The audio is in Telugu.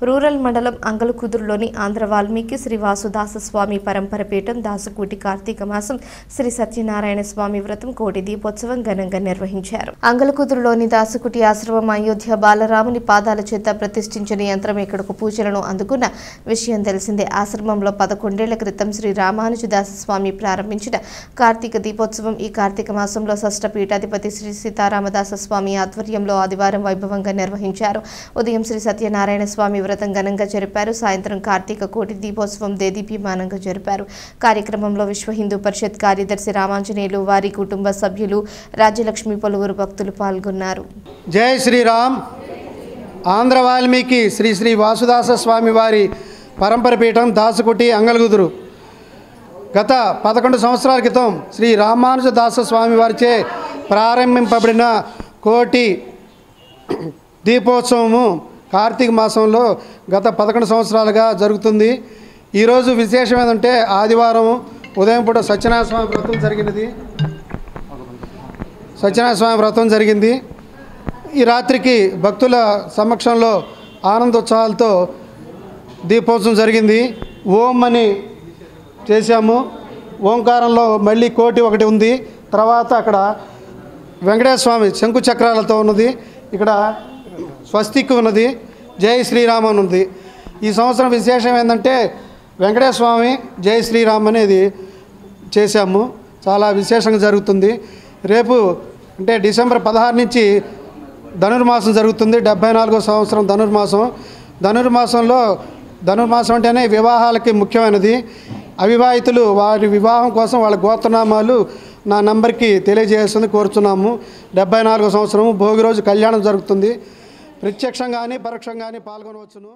రూరల్ మండలం అంగలకుదురులోని ఆంధ్ర వాల్మీకి శ్రీ వాసుదాస స్వామి పరంపర పీఠం దాసుకూటి కార్తీక మాసం శ్రీ సత్యనారాయణ స్వామి వ్రతం కోటి దీపోత్సవం ఘనంగా నిర్వహించారు. అంగలకుదురులోని దాసుకుటి ఆశ్రమం అయోధ్య బాలరాముని పాదాల చేత ప్రతిష్ఠించిన యంత్రం ఇక్కడకు పూజలను అందుకున్న విషయం తెలిసిందే. ఆశ్రమంలో 11 ఏళ్ల క్రితం శ్రీ రామానుజదాస స్వామి ప్రారంభించిన కార్తీక దీపోత్సవం ఈ కార్తీక మాసంలో షష్ఠ పీఠాధిపతి శ్రీ సీతారామదాస స్వామి ఆధ్వర్యంలో ఆదివారం వైభవంగా నిర్వహించారు. ఉదయం శ్రీ సత్యనారాయణ స్వామి వ్రతం ఘనంగా జరిపారు. సాయంత్రం కార్తీక కోటి దీపోత్సవం దేదీప్యమానంగా జరిపారు. కార్యక్రమంలో విశ్వ హిందూ పరిషత్ కార్యదర్శి రామాంజనేయులు, వారి కుటుంబ సభ్యులు, రాజ్యలక్ష్మి, పలువురు భక్తులు పాల్గొన్నారు. జై శ్రీరామ్. ఆంధ్ర వాల్మీకి శ్రీ శ్రీ వాసుదాస స్వామి వారి పరంపర పీఠం దాసుకుటి అంగలగుదురు గత 11 సంవత్సరాల క్రితం శ్రీ రామానుజదాస స్వామి వారిచే ప్రారంభింపబడిన కోటి దీపోత్సవము కార్తీక మాసంలో గత 11 సంవత్సరాలుగా జరుగుతుంది. ఈరోజు విశేషం ఏంటంటే ఆదివారం ఉదయం పూట సత్యనారాయణ స్వామి వ్రతం జరిగింది. ఈ రాత్రికి భక్తుల సమక్షంలో ఆనందోత్సవాలతో దీపోత్సవం జరిగింది. ఓం అని చేశాము. ఓంకారంలో మళ్ళీ కోటి ఒకటి ఉంది. తర్వాత అక్కడ వెంకటేశ్వర స్వామి శంకు చక్రాలతో ఉన్నది. ఇక్కడ స్వస్తిక్ ఉన్నది. జై శ్రీరామ్ అని ఉంది. ఈ సంవత్సరం విశేషం ఏంటంటే వెంకటేశ్వర స్వామి జై శ్రీరామ్ అనేది చేశాము. చాలా విశేషంగా జరుగుతుంది. రేపు అంటే డిసెంబర్ 16 నుంచి ధనుర్మాసం జరుగుతుంది. 74వ సంవత్సరం ధనుర్మాసం అంటేనే వివాహాలకి ముఖ్యమైనది. అవివాహితులు వారి వివాహం కోసం వాళ్ళ గోత్రనామాలు నా నంబర్కి తెలియజేస్తుంది కోరుచున్నాము. 74వ సంవత్సరము భోగి రోజు కళ్యాణం జరుగుతుంది. ప్రత్యక్షంగాని పరోక్షంగాని పాల్గొనవచ్చును.